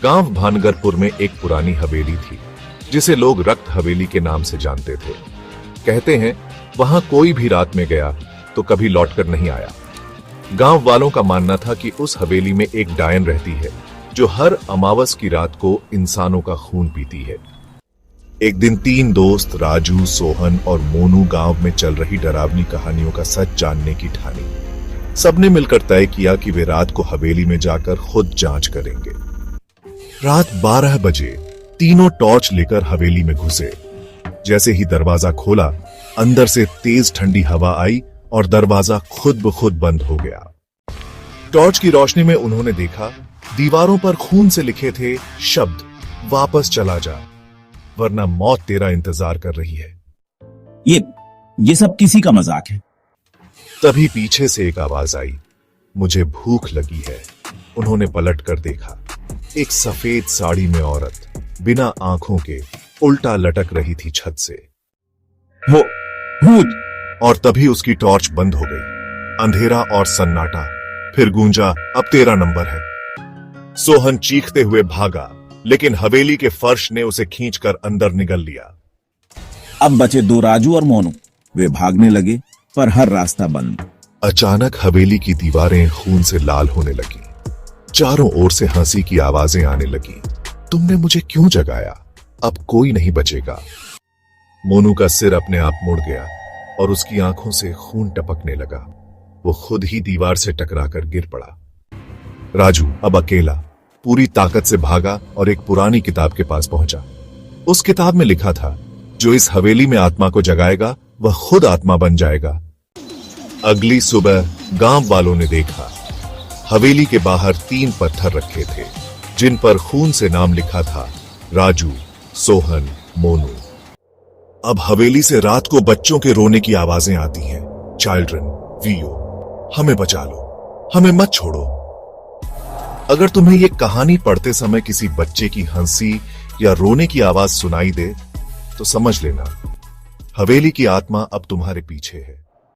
गांव भानगरपुर में एक पुरानी हवेली थी जिसे लोग रक्त हवेली के नाम से जानते थे। कहते हैं वहां कोई भी रात में गया तो कभी लौटकर नहीं आया। गांव वालों का मानना था कि उस हवेली में एक डायन रहती है जो हर अमावस की रात को इंसानों का खून पीती है। एक दिन 3 दोस्त राजू, सोहन और मोनू गांव में चल रही डरावनी कहानियों का सच जानने की ठानी। सबने मिलकर तय किया कि वे रात को हवेली में जाकर खुद जांच करेंगे। रात 12 बजे तीनों टॉर्च लेकर हवेली में घुसे। जैसे ही दरवाजा खोला, अंदर से तेज ठंडी हवा आई और दरवाजा खुद ब खुद बंद हो गया। टॉर्च की रोशनी में उन्होंने देखा दीवारों पर खून से लिखे थे शब्द, वापस चला जा वरना मौत तेरा इंतजार कर रही है। ये सब किसी का मजाक है। तभी पीछे से एक आवाज आई, मुझे भूख लगी है। उन्होंने पलट कर देखा, एक सफेद साड़ी में औरत बिना आंखों के उल्टा लटक रही थी छत से। वो भूत! और तभी उसकी टॉर्च बंद हो गई। अंधेरा और सन्नाटा। फिर गूंजा, अब तेरा नंबर है। सोहन चीखते हुए भागा, लेकिन हवेली के फर्श ने उसे खींचकर अंदर निगल लिया। अब बचे 2 राजू और मोनू। वे भागने लगे पर हर रास्ता बंद। अचानक हवेली की दीवारें खून से लाल होने लगी। चारों ओर से हंसी की आवाजें आने लगी। तुमने मुझे क्यों जगाया? अब कोई नहीं बचेगा। मोनू का सिर अपने आप मुड़ गया और उसकी आंखों से खून टपकने लगा। वो खुद ही दीवार से टकराकर गिर पड़ा। राजू अब अकेला पूरी ताकत से भागा और एक पुरानी किताब के पास पहुंचा। उस किताब में लिखा था, जो इस हवेली में आत्मा को जगाएगा वह खुद आत्मा बन जाएगा। अगली सुबह गांव वालों ने देखा, हवेली के बाहर 3 पत्थर रखे थे जिन पर खून से नाम लिखा था, राजू, सोहन, मोनू। अब हवेली से रात को बच्चों के रोने की आवाजें आती हैं। चिल्ड्रन, वीओ, हमें बचा लो, हमें मत छोड़ो। अगर तुम्हें यह कहानी पढ़ते समय किसी बच्चे की हंसी या रोने की आवाज सुनाई दे तो समझ लेना हवेली की आत्मा अब तुम्हारे पीछे है।